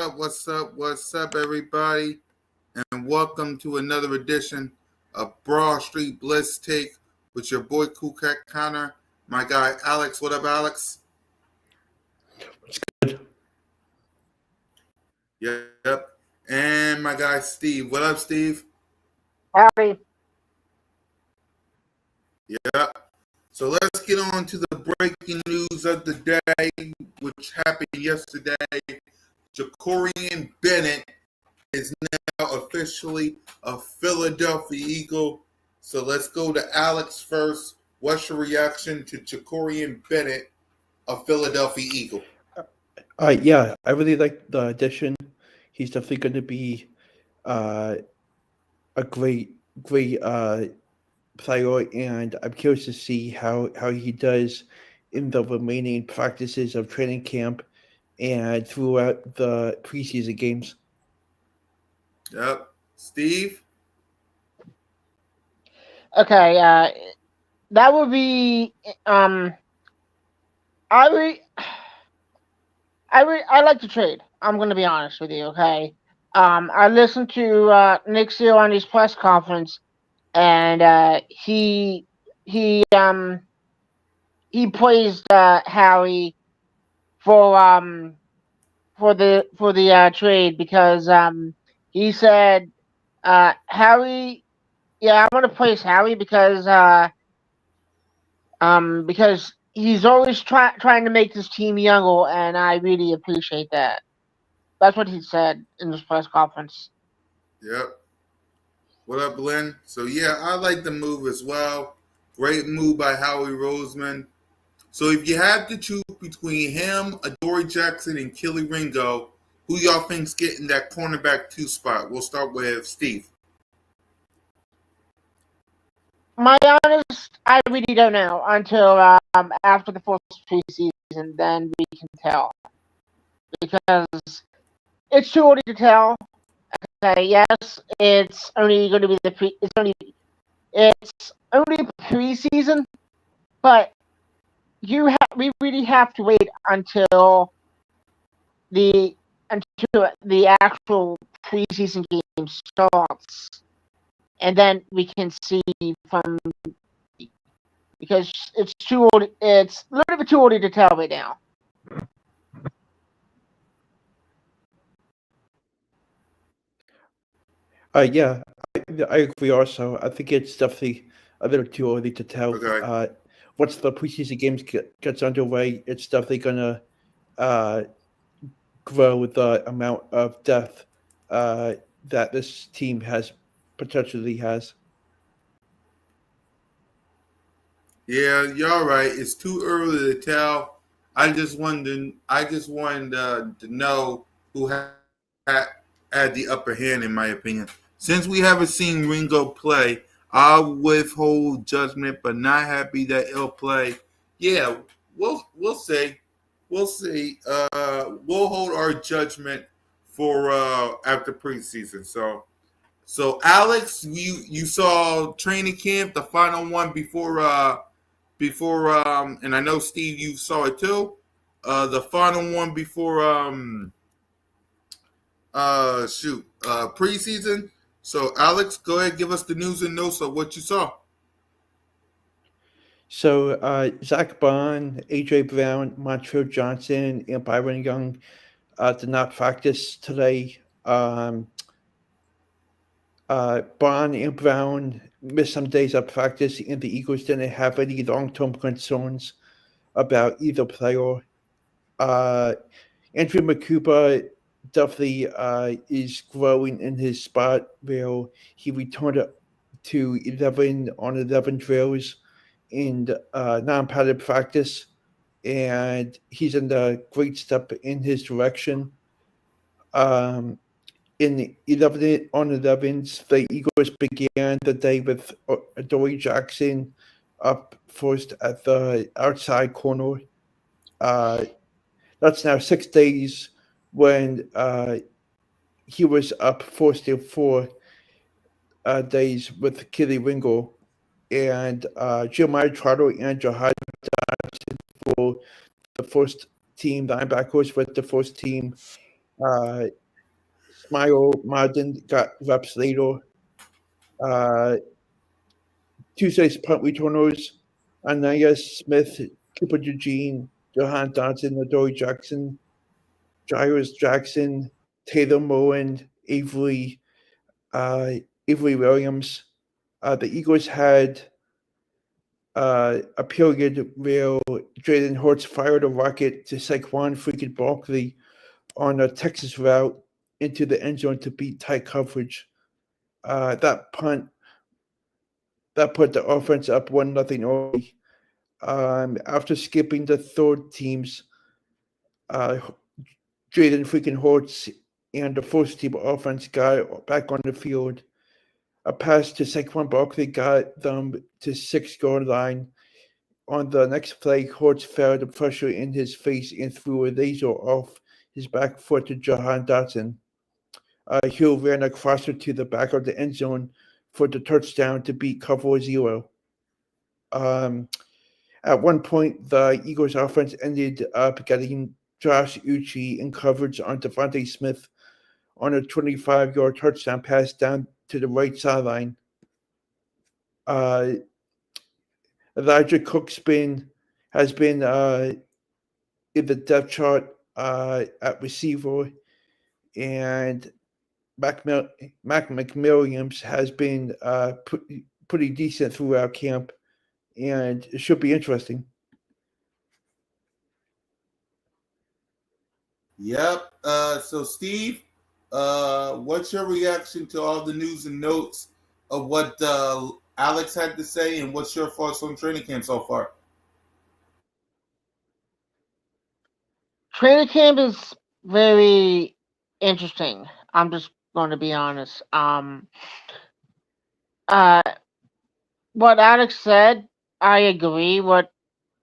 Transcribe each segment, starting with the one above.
What's up, everybody? And welcome to another edition of Broad Street Blitz Take with your boy Cool Cat Connor, my guy Alex. What up, Alex? What's good? Yep. And my guy Steve. What up, Steve? Howdy. Yep. So let's get on to the breaking news of the day, which happened yesterday. Jacorian Bennett is now officially a Philadelphia Eagle. So let's go to Alex first. What's your reaction to Jacorian Bennett, a Philadelphia Eagle? Yeah, I really like the addition. He's definitely going to be a great player, and I'm curious to see how he does in the remaining practices of training camp and throughout the preseason games. Yep. Steve? Okay, that would be I like to trade. I'm gonna be honest with you, okay? I listened to Nick Seal on his press conference, and he praised Harry for the trade because he said Harry. Yeah, I want to praise Harry because he's always trying to make this team younger, and I really appreciate that. That's what he said in his press conference. Yep. What up, Glenn? So, yeah, I like the move as well. Great move by Howie Roseman. So, if you had to choose between him, Adoree Jackson, and Kelly Ringo, who y'all think's getting that cornerback 2 spot? We'll start with Steve. My honest, I really don't know until after the first preseason. Then we can tell because it's too early to tell. Okay, yes, it's only going to be it's only preseason, but we really have to wait until the actual preseason game starts, and then we can see because it's too old. It's a little bit too early to tell right now. Yeah, I agree also. I think it's definitely a little too early to tell. Okay. Once the preseason games gets underway, it's definitely going to grow the amount of depth that this team potentially has. Yeah, you're right. It's too early to tell. I just wanted to know who had the upper hand, in my opinion. Since we haven't seen Ringo play, I'll withhold judgment, but not happy that he'll play. Yeah, we'll see. We'll see. We'll hold our judgment for after preseason. So Alex, you saw training camp, the final one before and I know Steve you saw it too. The final one before preseason. So Alex, go ahead, give us the news and notes of what you saw. So Zach Bond, AJ Brown, Montreal Johnson, and Byron Young did not practice today. Bond and Brown missed some days of practice, and the Eagles didn't have any long-term concerns about either player. Andrew McCuba definitely is growing in his spot where he returned to 11 on 11 drills in non-padded practice, and he's in a great step in his direction. In 11 on 11s, the Eagles began the day with Adoree Jackson up first at the outside corner. That's now 6 days when he was up first in 4 days with Kelly Ringo. And Jeremiah Trotter and Jahad Johnson for the first team linebackers with the first team Uh, Smile Martin got reps later. Uh, Tuesday's punt returners, Anaya Smith, Cooper Eugene, Johan Johnson, Adoree Jackson, Jairus Jackson, Taylor Moen, uh, Avery Williams. The Eagles had a period where Jalen Hurts fired a rocket to Saquon freaking Barkley on a Texas route into the end zone to beat tight coverage. That punt that put the offense up 1-0 early. After skipping the third teams, uh, Jaden freaking Hurts and the first team offense got back on the field. A pass to Saquon Barkley got them to 6 yard line. On the next play, Hurts felt the pressure in his face and threw a laser off his back foot to Jahan Dotson. Hill ran a crosser to the back of the end zone for the touchdown to beat cover zero. Um, at one point, the Eagles offense ended up getting Josh Uche in coverage on Devontae Smith on a 25-yard touchdown pass down to the right sideline. Uh, Elijah has been in the depth chart at receiver, and Mac McWilliams has been pretty decent throughout camp, and it should be interesting. Yep. So Steve, what's your reaction to all the news and notes of what Alex had to say, and what's your thoughts on training camp so far? Training camp is very interesting. I'm just going to be honest. Uh, what Alex said, I agree. What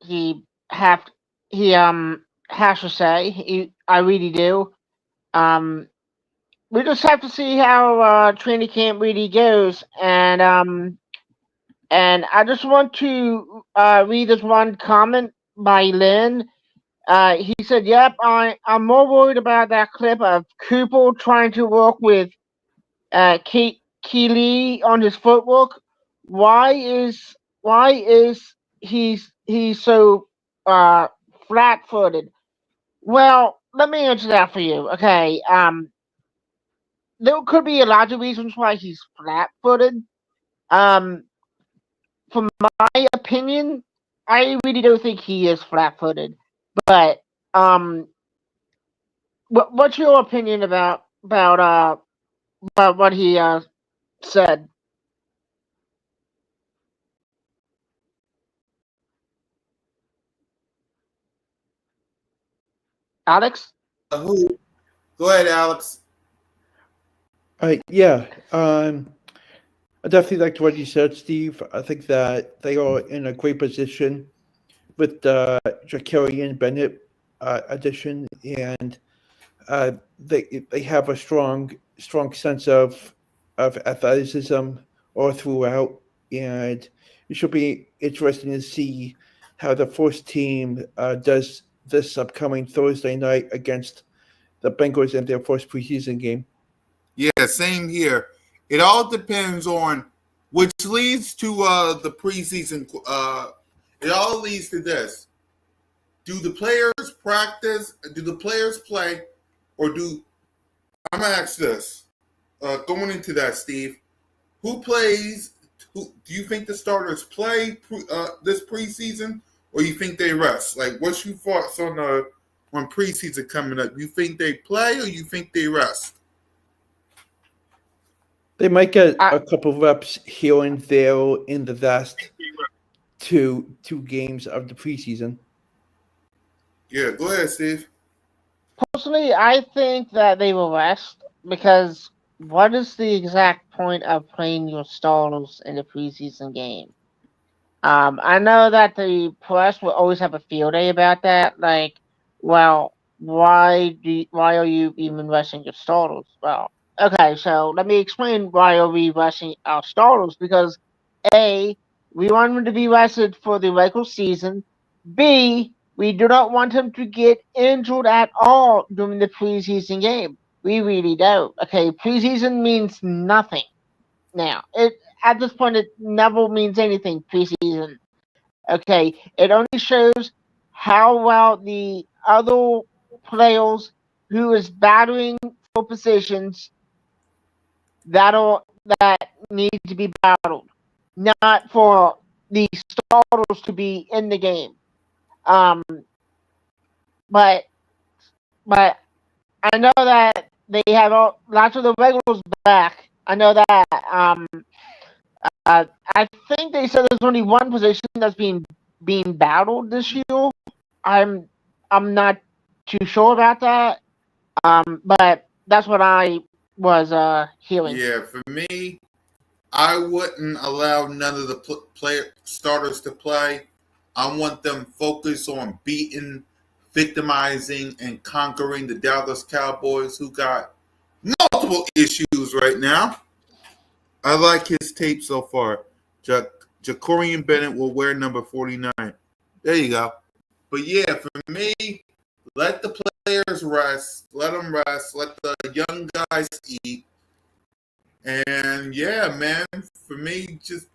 he have he has to say, I really do. Um, we just have to see how training camp really goes, and I just want to read this one comment by Lynn. He said, "Yep, I'm more worried about that clip of Cooper trying to work with Keely on his footwork. Why is he's so uh flat-footed?" Well, let me answer that for you. Okay, there could be a lot of reasons why he's flat-footed. Um, from my opinion, I really don't think he is flat-footed. But um, what's your opinion about what he said, Alex? Who? Go ahead, Alex. Yeah, I definitely liked what you said, Steve. I think that they are in a great position with the Jacarian Bennett addition, and they have a strong sense of athleticism all throughout, and it should be interesting to see how the first team does this upcoming Thursday night against the Bengals in their first preseason game. Yeah, same here. It all depends on, which leads to the preseason. It all leads to this: do the players practice? Do the players play, or do I'm gonna ask this? Going into that, Steve, who plays? Who do you think the starters play this preseason, or you think they rest? Like, what's your thoughts on preseason coming up? You think they play, or you think they rest? They might get I a couple reps here and there in the last two games of the preseason. Yeah, go ahead, Steve. Personally, I think that they will rest because what is the exact point of playing your starters in the preseason game? I know that the press will always have a field day about that. Like, well, why are you even rushing your starters? Well, okay, so let me explain why are we rushing our starters because A, we want them to be rested for the regular season. B, We do not want him to get injured at all during the preseason game. We really don't. Okay, preseason means nothing now. It at this point it never means anything. Preseason. Okay, it only shows how well the other players who is battling for positions that need to be battled, not for the starters to be in the game. Um, but but I know that they have lots of the regulars back. I know that. I think they said there's only one position that's being battled this year. I'm I'm not too sure about that. But that's what I was hearing. Yeah, for me, I wouldn't allow none of the player starters to play. I want them focused on beating, victimizing, and conquering the Dallas Cowboys, who got multiple issues right now. I like his tape so far. Jacorian Bennett will wear number 49. There you go. But yeah, for me, let the players rest. Let them rest. Let the young guys eat. And yeah, man, for me, just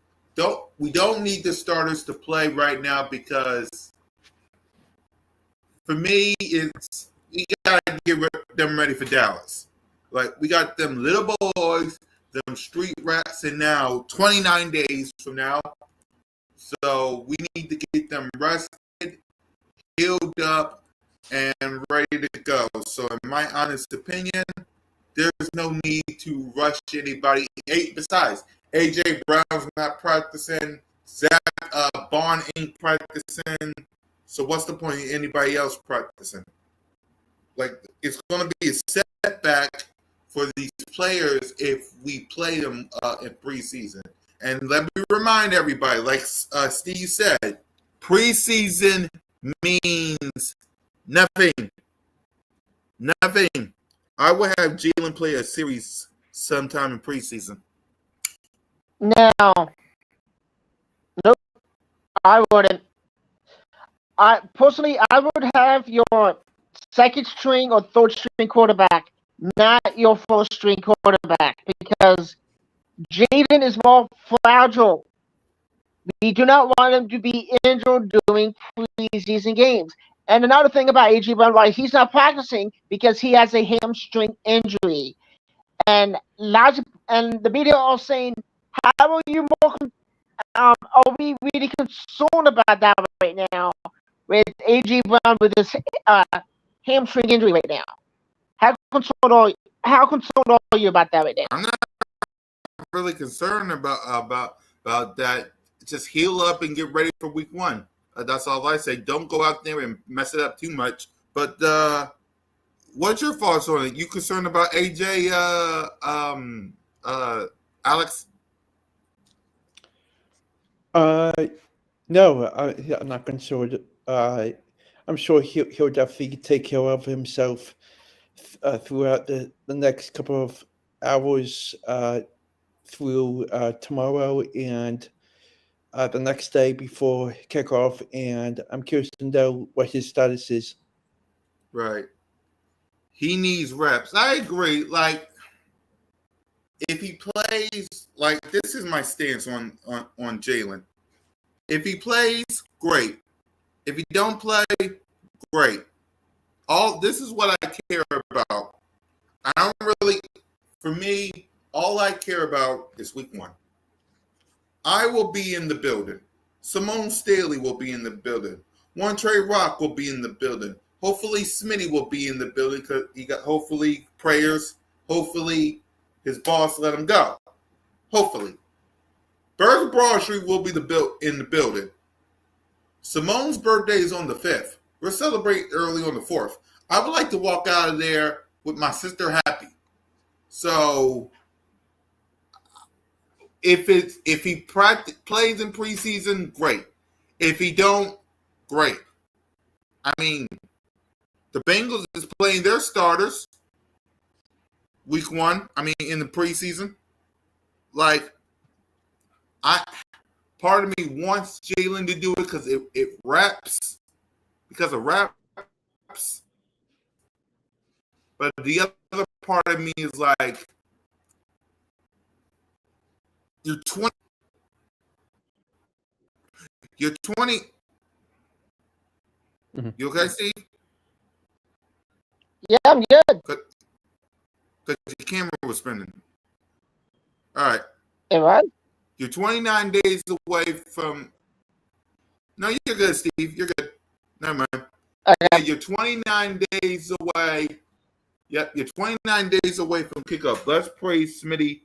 we don't need the starters to play right now because for me, it's we gotta get them ready for Dallas. Like we got them little boys, them street rats, and now 29 days from now. So we need to get them rested, healed up, and ready to go. So in my honest opinion, there's no need to rush anybody. Besides, AJ Brown's not practicing. Zach Bond ain't practicing. So what's the point of anybody else practicing? Like it's going to be a setback for these players if we play them in preseason. And let me remind everybody, like Steve said, preseason means nothing. Nothing. I would have Jalen play a series sometime in preseason. No, nope, I wouldn't. I would have your second string or third string quarterback, not your first string quarterback, because Jaden is more fragile. We do not want him to be injured during preseason games. And another thing about AJ Brown, why he's not practicing because he has a hamstring injury. And and the media are saying, how are you more? Are we really concerned about that right now with AJ Brown with his uh, hamstring injury right now? How concerned are you about that right now? I'm not really concerned about that. Just heal up and get ready for week one. That's all I say. Don't go out there and mess it up too much. But what's your thoughts on it? You concerned about AJ, Alex? No, I'm not concerned. I'm sure he'll definitely take care of himself throughout the next couple of hours through tomorrow and the next day before kickoff. And I'm curious to know what his status is. Right. He needs reps. I agree. Like if he plays, like this is my stance on Jalen. If he plays, great. If he don't play, great. All this is what I care about. I don't really, for me, all I care about is week one. I will be in the building. Simone Staley will be in the building. One Trey Rock will be in the building. Hopefully Smitty will be in the building because he got hopefully prayers. Hopefully his boss let him go. Hopefully. Bertha Broad Street will be in the building. Simone's birthday is on the 5th. We're celebrating early on the 4th. I would like to walk out of there with my sister happy. So if he plays in preseason, great. If he don't, great. I mean, the Bengals is playing their starters week one. I mean, in the preseason. Like, part of me wants Jalen to do it because it wraps because of reps. But the other part of me is like, you're 20. You're 20. Mm-hmm. You okay, Steve? Yeah, I'm good. Because your camera was spinning. All right. It was? You're 29 days away from. No, you're good, Steve. You're good. Never mind. Okay. Yeah, you're 29 days away. Yep, you're 29 days away from kickoff. Let's praise Smitty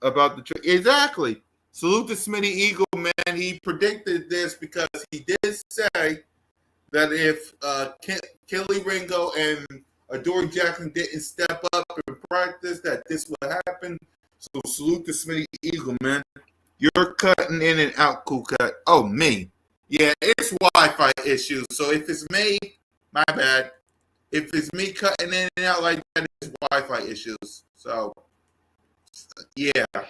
about the trade. Exactly. Salute to Smitty Eagle, man. He predicted this because he did say that if Kelly Ringo and Adoree Jackson didn't step up in practice, that this would happen. So salute to Smitty Eagle, man. You're cutting in and out, cool cut. Oh, me. Yeah, it's Wi-Fi issues. So if it's me, my bad. If it's me cutting in and out like that, it's Wi-Fi issues. So, yeah. Let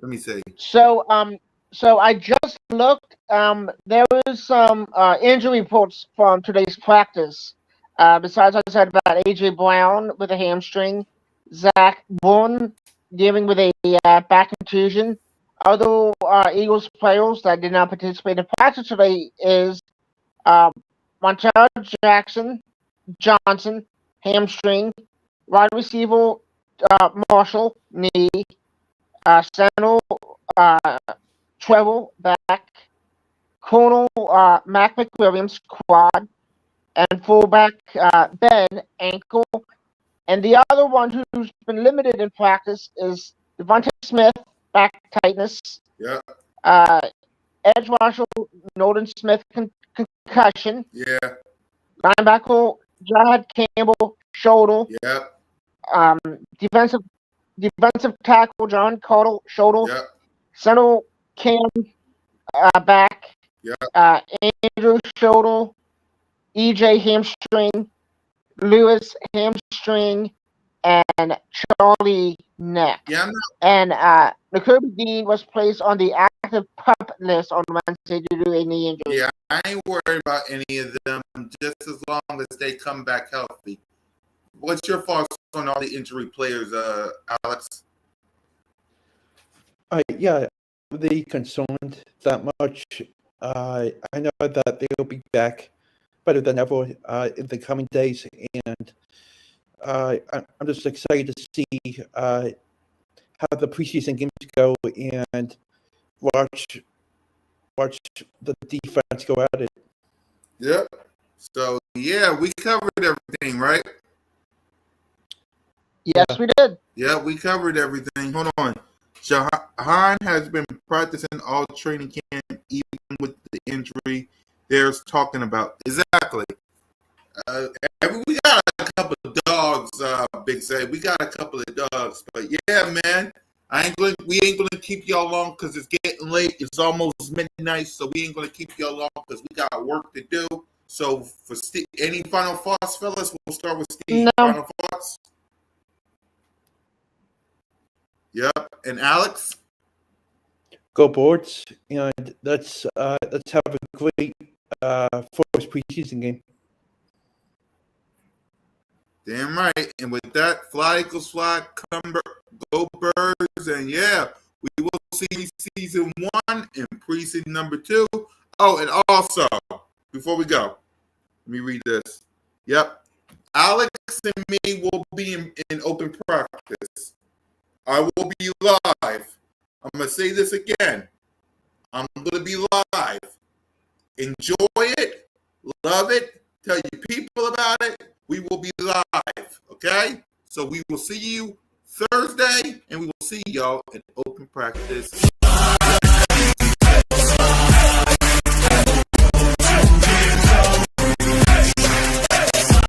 me see. So I just looked. There was some injury reports from today's practice. Besides, I said about AJ Brown with a hamstring, Zach Bourne dealing with a back contusion. Other Eagles players that did not participate in practice today is Montell Johnson, hamstring, wide receiver Marshall, knee, center Treble back, corner Mac McWilliams quad, and fullback Ben ankle. And the other one who's been limited in practice is Devontae Smith, back tightness. Yeah. Edge Marshall, Nolan Smith concussion. Yeah. Linebacker Jad Campbell shoulder. Yeah. Defensive tackle John Carter shoulder. Yeah. Center Cam back. Yeah. Andrew shoulder. EJ hamstring. Lewis hamstring. And Charlie neck. Yeah. And Nakobe Dean was placed on the active PUP list on Wednesday due to a knee injury. Yeah, I ain't worried about any of them, just as long as they come back healthy. What's your thoughts on all the injury players, Alex? Yeah, they concerned that much. I know that they'll be back better than ever in the coming days, and I'm just excited to see how the preseason games go and watch the defense go at it. Yep. So, yeah, we covered everything, right? Yes, we did. Yeah, we covered everything. Hold on. Jahan has been practicing all training camp, even with the injury they're talking about. Exactly. We got a couple of dogs, Big Say. We got a couple of dogs. But, yeah, man, we ain't going to keep y'all long because it's getting late. It's almost midnight, so we ain't going to keep y'all long because we got work to do. So, for Steve, any final thoughts, fellas? We'll start with Steve. No. Final thoughts? Yep. And Alex? Go Boards, and let's have a great first preseason game. Damn right. And with that, fly Eagles fly, go Birds, and yeah, we will see season 1 and preseason number 2. Oh, and also, before we go, let me read this. Yep. Alex and me will be in open practice. I will be live. I'm going to say this again. I'm going to be live. Enjoy it. Love it. Tell your people about it. We will be live. Okay? So we will see you Thursday, and we will see y'all in open practice.